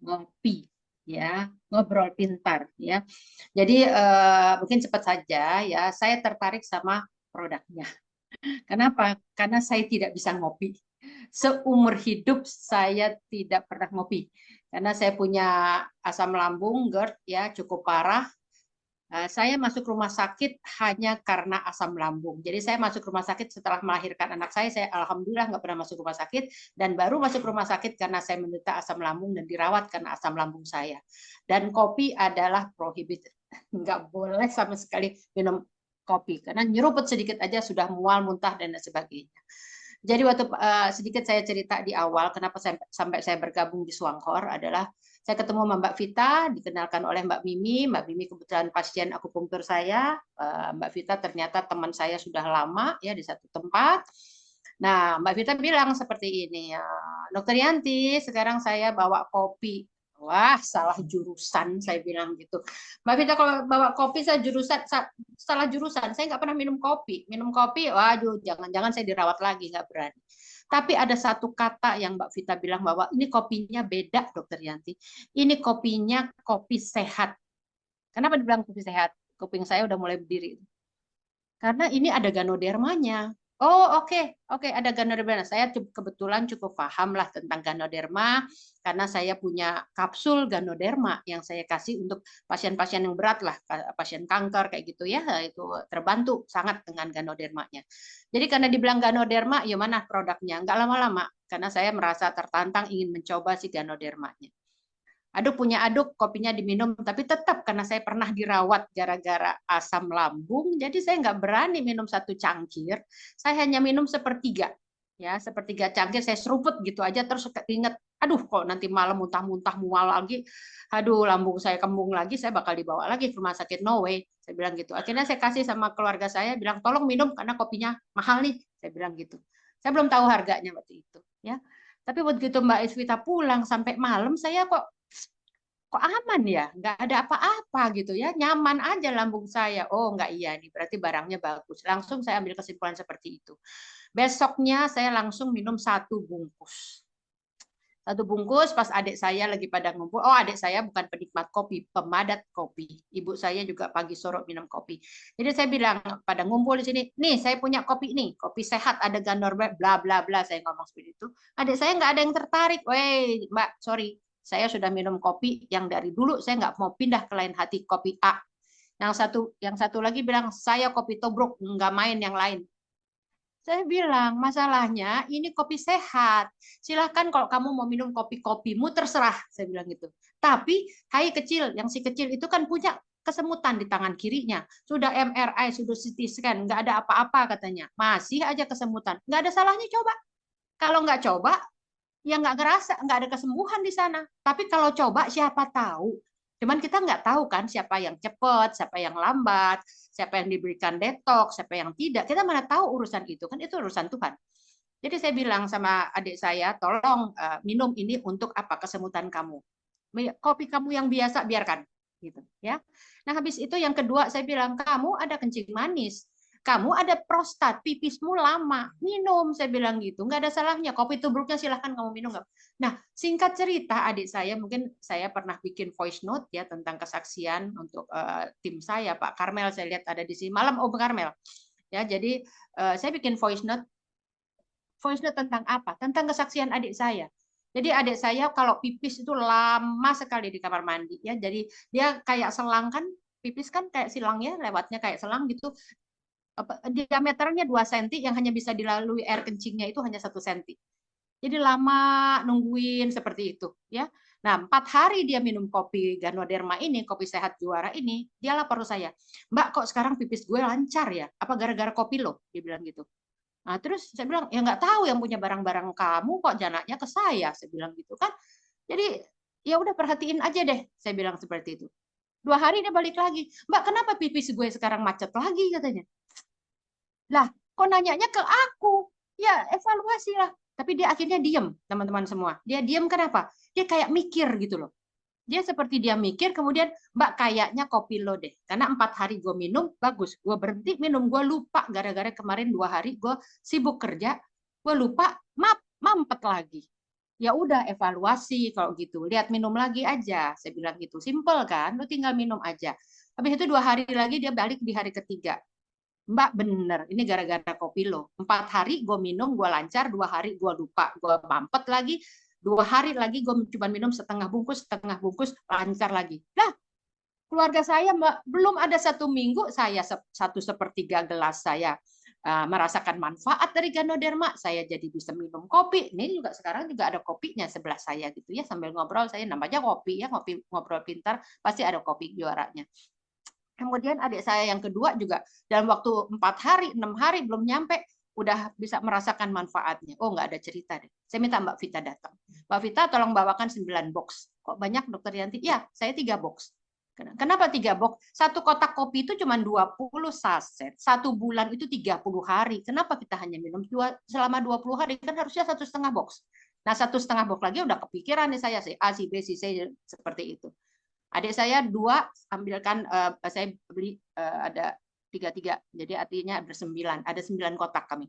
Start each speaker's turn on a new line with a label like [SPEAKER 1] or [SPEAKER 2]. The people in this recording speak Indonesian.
[SPEAKER 1] ngopi, ya, ngobrol pintar, ya. Jadi mungkin cepat saja, ya. Saya tertarik sama produknya. Kenapa? Karena saya tidak bisa ngopi. Seumur hidup saya tidak pernah ngopi. Karena saya punya asam lambung, GERD, ya, cukup parah. Saya masuk rumah sakit hanya karena asam lambung. Jadi saya masuk rumah sakit setelah melahirkan anak saya alhamdulillah nggak pernah masuk rumah sakit, dan baru masuk rumah sakit karena saya menderita asam lambung dan dirawat karena asam lambung saya. Dan kopi adalah prohibited, nggak boleh sama sekali minum kopi karena nyeruput sedikit aja sudah mual, muntah dan sebagainya. Jadi waktu sedikit saya cerita di awal kenapa sampai saya bergabung di Swankor adalah saya ketemu sama Mbak Vita, dikenalkan oleh Mbak Mimi. Mbak Mimi kebetulan pasien akupunktur saya. Mbak Vita ternyata teman saya sudah lama ya di satu tempat. Nah, Mbak Vita bilang seperti ini, ya, Dokter Yanti, sekarang saya bawa kopi. Wah, salah jurusan, saya bilang gitu. Mbak Vita kalau bawa kopi, saya jurusan salah jurusan. Saya nggak pernah minum kopi. Minum kopi, waduh, jangan-jangan saya dirawat lagi, nggak berani. Tapi ada satu kata yang Mbak Vita bilang bahwa ini kopinya beda, Dokter Yanti. Ini kopinya kopi sehat. Kenapa dibilang kopi sehat? Kuping saya udah mulai berdiri. Karena ini ada ganodermanya. Oh, oke, ada ganoderma. Saya kebetulan cukup paham lah tentang ganoderma karena saya punya kapsul ganoderma yang saya kasih untuk pasien-pasien yang berat lah, pasien kanker kayak gitu ya, itu terbantu sangat dengan ganodermanya. Jadi karena dibilang ganoderma, ya mana produknya? Nggak lama-lama karena saya merasa tertantang ingin mencoba si ganodermanya. Aduk punya aduk, kopinya diminum, tapi tetap karena saya pernah dirawat gara-gara asam lambung, jadi saya nggak berani minum satu cangkir, saya hanya minum sepertiga. Ya, sepertiga cangkir saya seruput gitu aja, terus ingat, aduh kok nanti malam muntah-muntah mual lagi, aduh lambung saya kembung lagi, saya bakal dibawa lagi ke rumah sakit, no way, saya bilang gitu. Akhirnya saya kasih sama keluarga saya, bilang tolong minum karena kopinya mahal nih, saya bilang gitu. Saya belum tahu harganya waktu itu, ya. Tapi begitu Mbak Isvita pulang sampai malam, saya kok aman ya, nggak ada apa-apa gitu ya, nyaman aja lambung saya. Oh nggak, iya nih, berarti barangnya bagus. Langsung saya ambil kesimpulan seperti itu. Besoknya saya langsung minum satu bungkus. Satu bungkus pas adik saya lagi pada ngumpul. Oh, adik saya bukan penikmat kopi, pemadat kopi. Ibu saya juga pagi sore minum kopi. Jadi saya bilang pada ngumpul di sini, nih saya punya kopi nih, kopi sehat, ada ganor bla bla bla, saya ngomong seperti itu. Adik saya nggak ada yang tertarik. Weh, Mbak, sorry, saya sudah minum kopi yang dari dulu saya nggak mau pindah ke lain hati, kopi A. Yang satu lagi bilang saya kopi tobruk, nggak main yang lain. Saya bilang, masalahnya ini kopi sehat. Silahkan kalau kamu mau minum kopi-kopimu, terserah. Saya bilang gitu. Tapi, hai kecil, yang si kecil itu kan punya kesemutan di tangan kirinya. Sudah MRI, sudah CT scan, nggak ada apa-apa katanya. Masih aja kesemutan. Nggak ada salahnya coba. Kalau nggak coba, ya nggak ngerasa, nggak ada kesembuhan di sana. Tapi kalau coba, siapa tahu. Cuman kita nggak tahu kan siapa yang cepat, siapa yang lambat, siapa yang diberikan detox, siapa yang tidak. Kita mana tahu urusan itu, kan itu urusan Tuhan. Jadi saya bilang sama adik saya, tolong minum ini untuk apa, kesemutan kamu. Kopi kamu yang biasa biarkan, gitu ya. Nah habis itu yang kedua saya bilang, kamu ada kencing manis, kamu ada prostat, pipismu lama, minum, saya bilang gitu, nggak ada salahnya, kopi tubruknya silahkan kamu minum. Nah, singkat cerita, adik saya, mungkin saya pernah bikin voice note ya tentang kesaksian untuk tim saya, Pak Karmel, saya lihat ada di sini, malam Om Karmel. Ya, jadi saya bikin voice note tentang apa? Tentang kesaksian adik saya. Jadi adik saya kalau pipis itu lama sekali di kamar mandi ya. Jadi dia kayak selang kan, pipis kan kayak silang ya, lewatnya kayak selang gitu, diameternya 2 cm yang hanya bisa dilalui air kencingnya itu hanya 1 cm. Jadi lama nungguin seperti itu ya. Nah, 4 hari dia minum kopi Ganoderma ini, kopi sehat juara ini, dia lapor saya, Mbak kok sekarang pipis gue lancar ya? Apa gara-gara kopi lo? Dia bilang gitu. Nah, terus saya bilang, ya nggak tahu yang punya barang-barang kamu kok janaknya ke saya, saya bilang gitu kan. Jadi ya udah perhatiin aja deh, saya bilang seperti itu. 2 hari dia balik lagi, Mbak kenapa pipis gue sekarang macet lagi katanya. Lah, kok nanyanya ke aku? Ya, evaluasi lah. Tapi dia akhirnya diem, teman-teman semua. Dia diem kenapa? Dia kayak mikir gitu loh. Dia seperti dia mikir, kemudian, Mbak kayaknya kopi lo deh. Karena 4 hari gue minum, bagus. Gue berhenti minum, gue lupa. Gara-gara kemarin 2 hari gue sibuk kerja, gue lupa, mampet lagi. Ya udah evaluasi kalau gitu. Lihat minum lagi aja. Saya bilang gitu. Simple kan? Lu tinggal minum aja. Habis itu 2 hari lagi dia balik di hari ketiga. Mbak bener, ini gara-gara kopi lo. 4 hari gue minum, gue lancar. 2 hari gue lupa, gue mampet lagi. 2 hari lagi gue cuma minum setengah bungkus, lancar lagi. Lah, keluarga saya belum ada 1 minggu, saya 1/3 gelas saya merasakan manfaat dari Ganoderma, saya jadi bisa minum kopi. Ini juga sekarang juga ada kopinya sebelah saya gitu ya, sambil ngobrol saya namanya kopi ya, ngopi ngobrol pintar pasti ada kopi juaranya. Kemudian adik saya yang kedua juga dalam waktu 4 hari, 6 hari belum nyampe udah bisa merasakan manfaatnya. Oh nggak ada cerita deh. Saya minta Mbak Vita datang. Mbak Vita tolong bawakan 9 box. Kok banyak Dokter Yanti? Ya, saya 3 box. Kenapa 3 box? Satu kotak kopi itu cuma 20 saset. 1 bulan itu 30 hari. Kenapa kita hanya minum selama 20 hari? Kan harusnya 1,5 box. Nah, 1,5 box lagi udah kepikiran nih saya, si A, si B, si C, seperti itu. Adik saya 2, ambilkan, saya beli ada 3, jadi artinya ada 9 kotak kami.